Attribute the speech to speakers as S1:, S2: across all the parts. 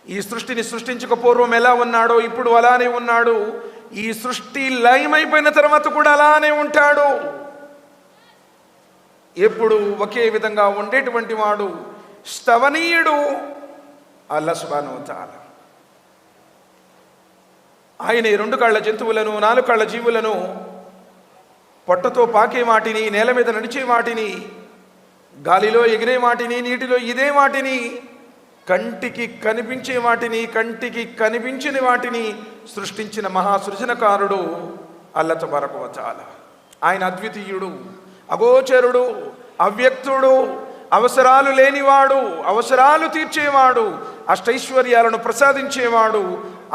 S1: ఈ సృష్టిని సృష్టించక పూర్వం ఎలా ఉన్నాడో ఇప్పుడు అలానే ఉన్నాడు. ఈ సృష్టి లయమైపోయిన తర్వాత కూడా అలానే ఉంటాడు. ఎప్పుడు ఒకే విధంగా ఉండేటువంటి వాడు స్తవనీయుడు అల్లాహ్ సుబ్హానహు వ తఆలా. ఆయన 2 కాళ్ళ జంతువులను 4 కాళ్ళ జీవులను, పొట్టతో పాకే వాటిని, నేల మీద నడిచే వాటిని, గాలిలో ఎగిరే వాటిని, నీటిలో ఇదే వాటిని, కంటికి కనిపించే వాటిని, కంటికి కనిపించిన వాటిని సృష్టించిన మహాసృజనకారుడు అల్లాహ్ తబారక వ తఆలా. ఆయన అద్వితీయుడు, అగోచరుడు, అవ్యక్తుడు, అవసరాలు లేనివాడు, అవసరాలు తీర్చేవాడు, అష్టైశ్వర్యాలను ప్రసాదించేవాడు,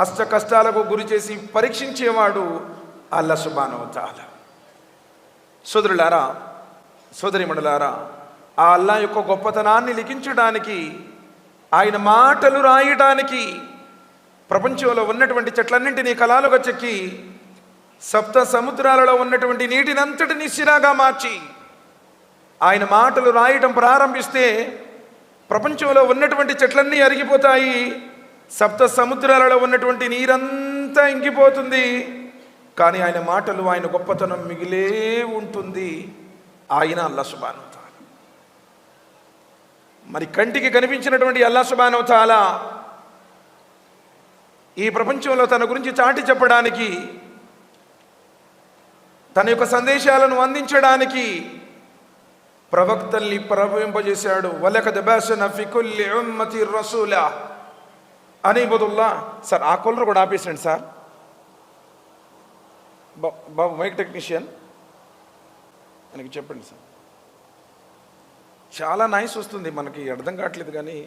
S1: అష్ట కష్టాలకు గురి చేసి పరీక్షించేవాడు అల్లాహ్ సుబ్హానహు వ తఆలా. సోదరులారా, సోదరిమణులారా, ఆ అల్లాహ్ యొక్క గొప్పతనాన్ని లిఖించడానికి, ఆయన మాటలు రాయడానికి ప్రపంచంలో ఉన్నటువంటి చెట్లన్నింటినీ కలాలుగా చెక్కి సప్త సముద్రాలలో ఉన్నటువంటి నీటినంతటినీ సిరాగా మార్చి ఆయన మాటలు రాయటం ప్రారంభిస్తే ప్రపంచంలో ఉన్నటువంటి చెట్లన్నీ అరిగిపోతాయి, సప్త సముద్రాలలో ఉన్నటువంటి నీరంతా ఇంకిపోతుంది. కానీ ఆయన మాటలు, ఆయన గొప్పతనం మిగిలే ఉంటుంది. ఆయన అల్లాహ్ సుబ్హానహు వ తఆలా. మరి కంటికి కనిపించినటువంటి అల్లాహ్ సుబ్హానహు వ తఆలా ఈ ప్రపంచంలో తన గురించి చాటి చెప్పడానికి, తన యొక్క సందేశాలను అందించడానికి ప్రవక్తల్ని ప్రవహింపజేశాడు. వలకద్ బఅస్నా ఫీ కుల్లి ఉమ్మతి రసూలా అని ఇబుదుల్లాహ్. సార్ ఆ కూలర్ కూడా ఆపేసండి సార్. బాబు మైక్ టెక్నీషియన్ ఆయనకి చెప్పండి సార్. చాలా నాయిస్ వస్తుంది, మనకి అర్థం కావట్లేదు. కానీ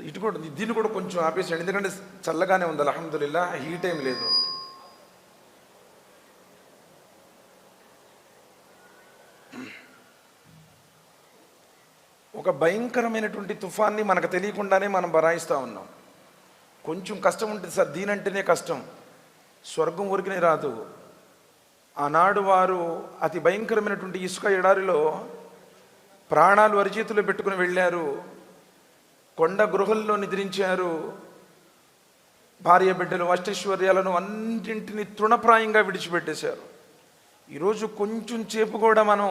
S1: ఇటు కూడా దీన్ని కూడా కొంచెం ఆపేసండి, ఎందుకంటే చల్లగానే ఉంది అల్హమ్దులిల్లాహ్, హీట్ ఏం లేదు. ఒక భయంకరమైనటువంటి తుఫాన్ని మనకు తెలియకుండానే మనం బరాయిస్తూ ఉన్నాం. కొంచెం కష్టం ఉంటుంది సార్, దీనంటేనే కష్టం. స్వర్గం ఊరికనే రాదు. ఆనాడు వారు అతి భయంకరమైనటువంటి ఇసుక ఎడారిలో ప్రాణాలు అరిచేతులు పెట్టుకుని వెళ్ళారు, కొండ గృహల్లో నిద్రించారు, భార్య బిడ్డలు అష్టైశ్వర్యాలను అన్నింటినీ తృణప్రాయంగా విడిచిపెట్టేశారు. ఈరోజు కొంచెం సేపు కూడా మనం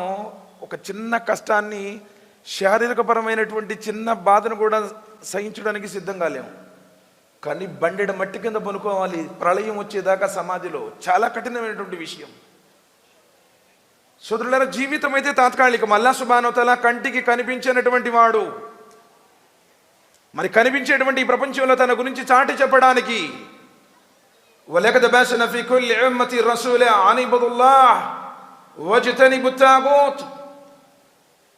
S1: ఒక చిన్న కష్టాన్ని, శారీరకపరమైనటువంటి చిన్న బాధను కూడా సహించడానికి సిద్ధంగా లేము. కానీ బండెడ మట్టి కింద పనుకోవాలి ప్రళయం వచ్చేదాకా సమాధిలో. చాలా కఠినమైనటువంటి విషయం. సోదరులారా, జీవితం అయితే తాత్కాలికం. అల్లాహ్ సుబ్హానహు వ తఆలా కంటికి కనిపించినటువంటి వాడు. మరి కనిపించేటువంటి ఈ ప్రపంచంలో తన గురించి చాటి చెప్పడానికి వలకద్ బఅస్నా ఫీ కుల్లి ఉమ్మతి రసూలా అన్ ఇబుదుల్లాహ్ వజ్తనిబుత్ తాగూత్.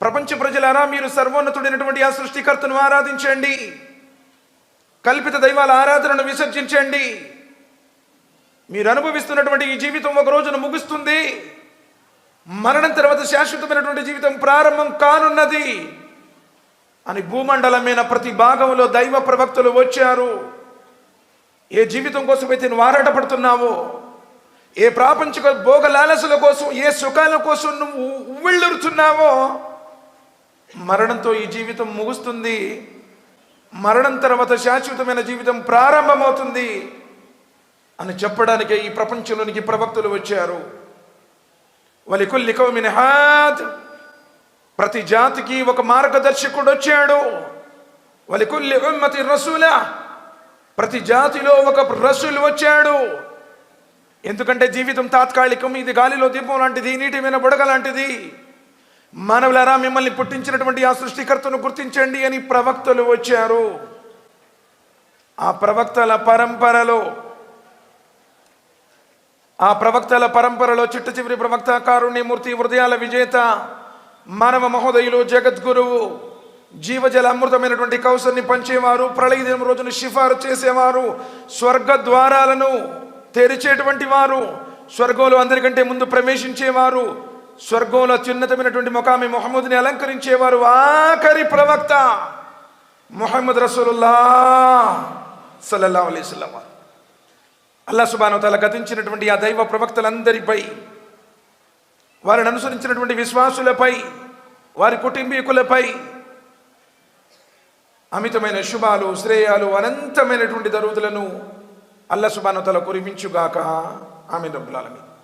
S1: ప్రపంచ ప్రజలారా, మీరు సర్వోన్నతుడైనటువంటి ఆ సృష్టికర్తను ఆరాధించండి, కల్పిత దైవాల ఆరాధనను విసర్జించండి. మీరు అనుభవిస్తున్నటువంటి ఈ జీవితం ఒక రోజున ముగుస్తుంది. మరణం తర్వాత శాశ్వతమైనటువంటి జీవితం ప్రారంభం కానున్నది అని భూమండలమైన ప్రతి భాగంలో దైవ ప్రవక్తలు వచ్చారు. ఏ జీవితం కోసమైతే నువ్వు ఆరాటపడుతున్నావో, ఏ ప్రాపంచిక భోగ లాలసుల కోసం, ఏ సుఖాల కోసం నువ్వు ఉవ్విళ్ళురుతున్నావో, మరణంతో ఈ జీవితం ముగుస్తుంది. మరణం తర్వాత శాశ్వతమైన జీవితం ప్రారంభమవుతుంది అని చెప్పడానికే ఈ ప్రపంచంలోనికి ప్రవక్తలు వచ్చారు. వలికుల్లి కౌమిన్ హాద్, ప్రతి జాతికి ఒక మార్గదర్శకుడు వచ్చాడు. వలికుల్లి ఉమ్మతి రసూలా, ప్రతి జాతిలో ఒక రసూలు వచ్చాడు. ఎందుకంటే జీవితం తాత్కాలికం. ఇది గాలిలో దీపం లాంటిది, నీటి మీద బుడగ లాంటిది. మానవులారా, మిమ్మల్ని పుట్టించినటువంటి ఆ సృష్టికర్తను గుర్తించండి అని ప్రవక్తలు వచ్చారు. ఆ ప్రవక్తల పరంపరలో చిట్ట చివరి ప్రవక్త, కారుణ్యమూర్తి, హృదయాల విజేత, మానవ మహోదయులు, జగద్గురువు, జీవజల అమృతమైనటువంటి కౌసర్ని పంచేవారు, ప్రళయ దినం రోజున సిఫారు చేసేవారు, స్వర్గ ద్వారాలను తెరిచేటువంటి వారు, స్వర్గంలో అందరికంటే ముందు ప్రవేశించేవారు, స్వర్గంలో అత్యున్నతమైనటువంటి ముఖామి ముహమ్మద్ని అలంకరించేవారు, ఆఖరి ప్రవక్త ముహమ్మద్ రసూలుల్లాహ్ సల్లల్లాహు అలైహి వసల్లం. అల్లాహ్ సుబ్హానహు వ తఆలా గతించినటువంటి ఆ దైవ ప్రవక్తలందరిపై, వారిని అనుసరించినటువంటి విశ్వాసులపై, వారి కుటుంబీకులపై అమితమైన శుభాలు, శ్రేయాలు, అనంతమైనటువంటి దరువులను అల్లా సుబ్హానహు వ తఆలా కురిపించుగాక. ఆమీన్ రబ్బుల్ ఆలమీన్.